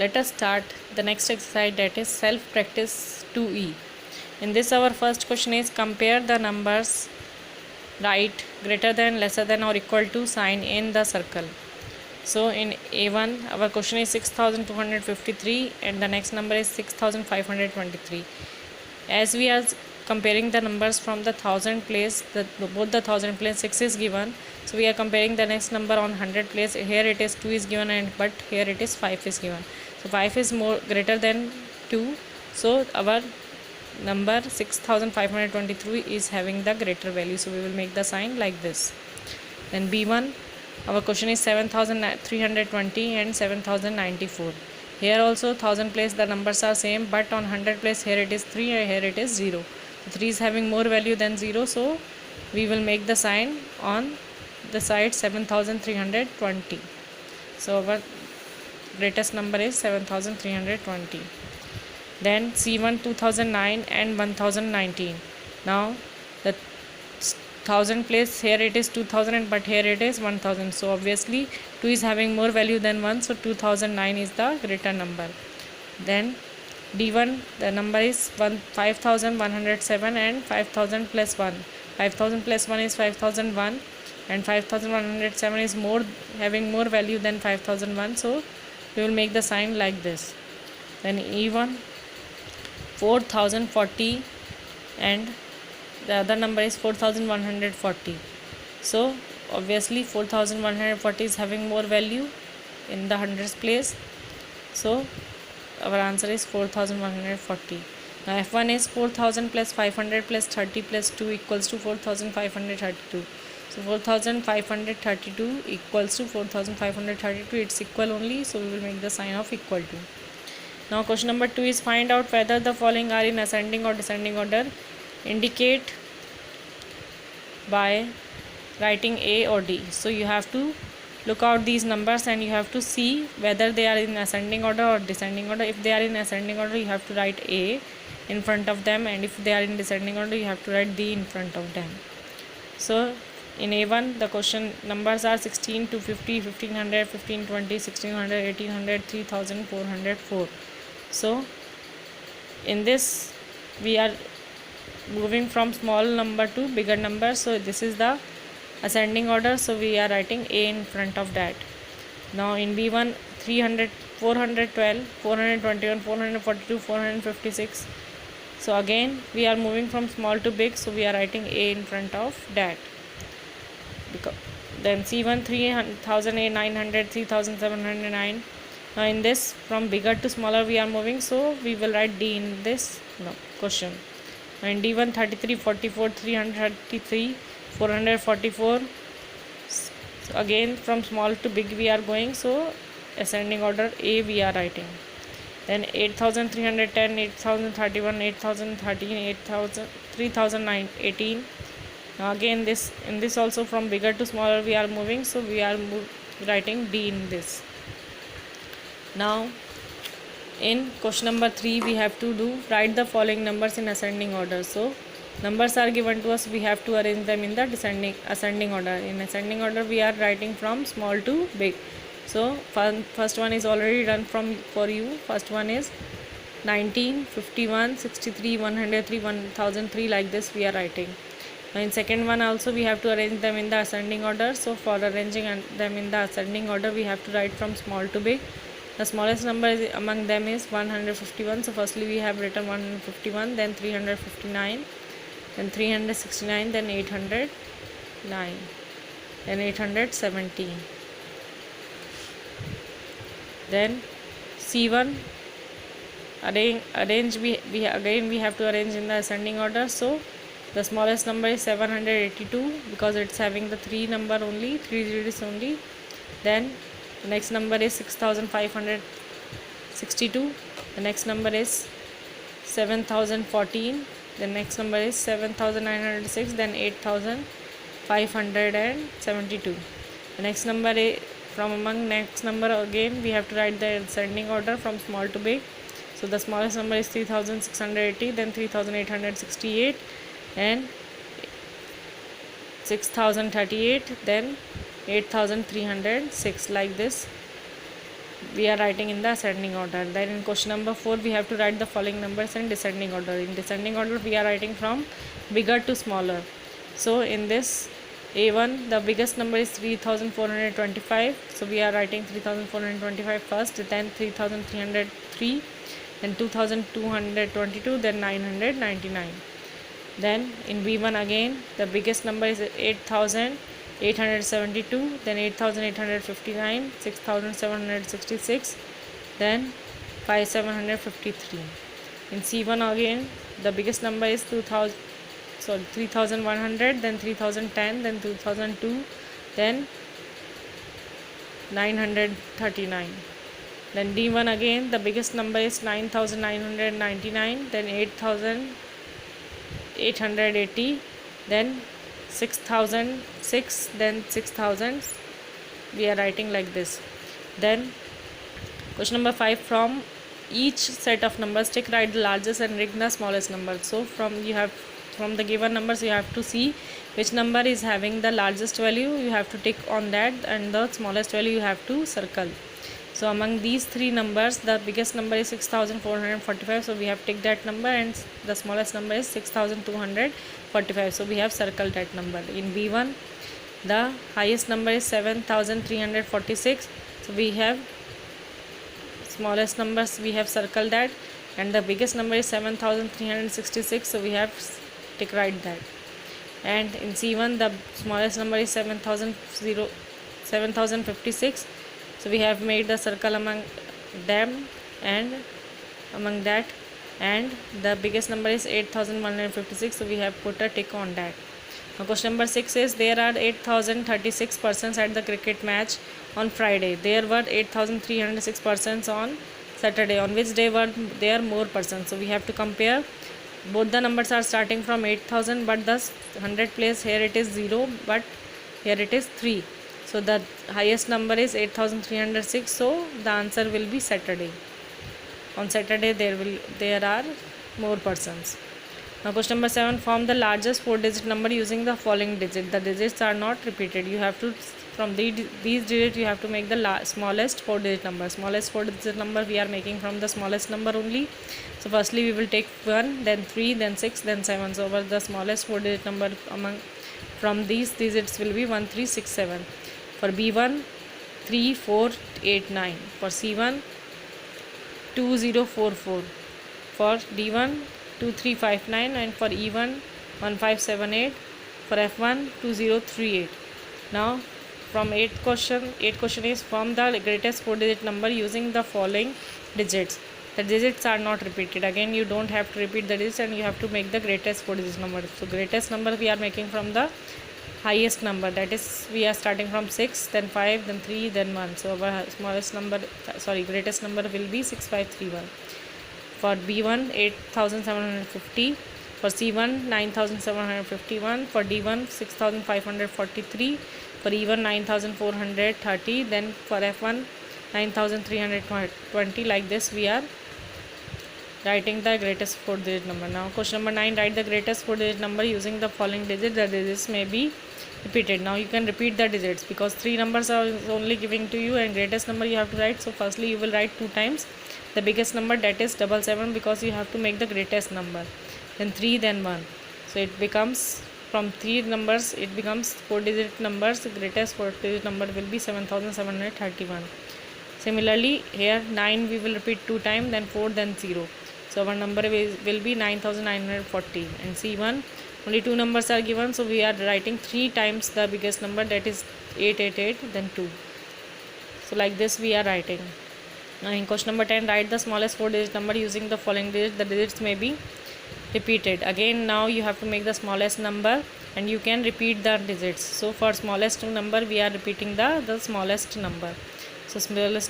let us start the next exercise, that is self practice 2e. In this our first question is compare the numbers, write greater than, lesser than or equal to sign in the circle. So in A1 our question is 6253 and the next number is 6523. As we are comparing the numbers from the thousand place, both the thousand place 6 is given, so we are comparing the next number on 100 place. Here it is 2 is given, and but here it is 5 is given. So 5 is more greater than 2, so our number 6523 is having the greater value, so we will make the sign like this. Then B1 our question is 7320 and 7094. Here also 1000 place the numbers are same, but on 100 place here it is 3 and here it is 0. So 3 is having more value than 0, so we will make the sign on the side 7320. So our greatest number is 7320. Then C1 2009 and 1019. Now the 1000 place here it is 2000 but here it is 1000, so obviously 2 is having more value than 1, so 2009 is the greater number. Then D1 the number is 5107 and 5000 plus 1. 5000 plus 1 is 5001 and 5107 is more having more value than 5001, so we will make the sign like this. Then E1 4040 and the other number is 4140. So obviously 4140 is having more value in the hundreds place, so our answer is 4140. Now F1 is 4000 plus 500 plus 30 plus 2 equals to 4532. So 4532 equals to 4532, it's equal only, so we will make the sign of equal to. Now question number 2 is find out whether the following are in ascending or descending order. Indicate by writing A or D. So you have to look out these numbers and you have to see whether they are in ascending order or descending order. If they are in ascending order, you have to write A in front of them, and if they are in descending order, you have to write D in front of them. So in A1 the question numbers are 16 to 50, 1500, 1520, 1600, 1800, 3404. So in this we are moving from small number to bigger number, so this is the ascending order, so we are writing A in front of that. Now in B1 300, 412, 421, 442, 456. So again we are moving from small to big, so we are writing A in front of that. Then C1 3900, 3709. Now in this from bigger to smaller we are moving, so we will write D in this question. And D1 3344, 333, 444. So again from small to big we are going, so ascending order A we are writing. Then 8310, 8031, 8013, 8000, 3018. Now again this in this also from bigger to smaller we are moving, so we are writing D in this. Now in question number 3 we have to write the following numbers in ascending order. So numbers are given to us, we have to arrange them in the ascending order. In ascending order we are writing from small to big. So first one is already done for you. First one is 19, 51, 63, 103, 1003, like this we are writing. Now in second one also we have to arrange them in the ascending order. So for arranging them in the ascending order we have to write from small to big. The smallest number among them is 151. So firstly we have written 151, then 359, then 369, then 809, then 817. Then C1 arrange we again we have to arrange in the ascending order. So the smallest number is 782 because it's having the 3 digits only. Then the next number is 6562. The next number is 7014. The next number is 7906. Then 8572. The next number is from among next number again we have to write the ascending order from small to big. So the smallest number is 3680. Then 3868. And 6038, then 8306, like this we are writing in the ascending order. Then in question number 4 we have to write the following numbers in descending order. In descending order we are writing from bigger to smaller. So in this A1 the biggest number is 3425, so we are writing 3425 first, then 3303, then 2222, then 999. Then in B1 again the biggest number is 8872, then 8859, 6766, then 5753. In C1 again the biggest number is 3100, then 3010, then 2002, then 939. Then D1 again the biggest number is 9999, then 8880, then 6006, then 6000. We are writing like this. Then question number 5, from each set of numbers take write the largest and write the smallest number. So from the given numbers you have to see which number is having the largest value, you have to tick on that, and the smallest value you have to circle. So among these three numbers the biggest number is 6445, so we have ticked that number, and the smallest number is 6245, so we have circled that number. In B1 the highest number is 7346, so we have smallest numbers we have circled that, and the biggest number is 7366, so we have tick right that. And in C1 the smallest number is 7056, so we have made the circle among them and among that, and the biggest number is 8156, so we have put a tick on that. Now question number 6 is there are 8036 persons at the cricket match on Friday. There were 8306 persons on Saturday. On which day were there more persons? So we have to compare. Both the numbers are starting from 8000, but the 100 place here it is 0, but here it is 3. So the highest number is 8306, so the answer will be Saturday. On Saturday there are more persons. Now question number 7, form the largest 4-digit number using the following digit. The digits are not repeated. You have to, from these digits you have to make the smallest 4-digit number. Smallest 4-digit number we are making from the smallest number only. So firstly we will take 1, then 3, then 6, then 7. So over the smallest 4-digit number from these digits will be 1367. For B1 3489, for C1 2044, for D1 2359, and for E1 1578, for F1 2038. Now from 8th question is form the greatest 4-digit number using the following digits. The digits are not repeated. Again you don't have to repeat the digits, and you have to make the greatest 4-digit number. So greatest number we are making from the highest number, that is we are starting from 6, then 5, then 3, then 1. So our greatest number will be 6531. For B1 8750, for C1 9751, for D1 6543, for E1 9430, then for F1 9320. Like this we are writing the greatest 4-digit number. Now question number 9, write the greatest 4-digit number using the following digit. The digits may be repeated. Now you can repeat the digits because 3 numbers are only giving to you, and greatest number you have to write. So firstly you will write 2 times the biggest number, that is 77, because you have to make the greatest number, then 3, then 1. So it becomes from 3 numbers it becomes 4-digit numbers. The greatest 4-digit number will be 7731. Similarly here 9 we will repeat 2 times, then 4, then 0. So our number will be 9940. And C1 only 2 numbers are given, so we are writing 3 times the biggest number, that is 888, then 2. So like this we are writing. Now in question number 10, write the smallest 4-digit number using the following digits. The digits may be repeated. Again now you have to make the smallest number, and you can repeat the digits. So for smallest number we are repeating the smallest number. So smallest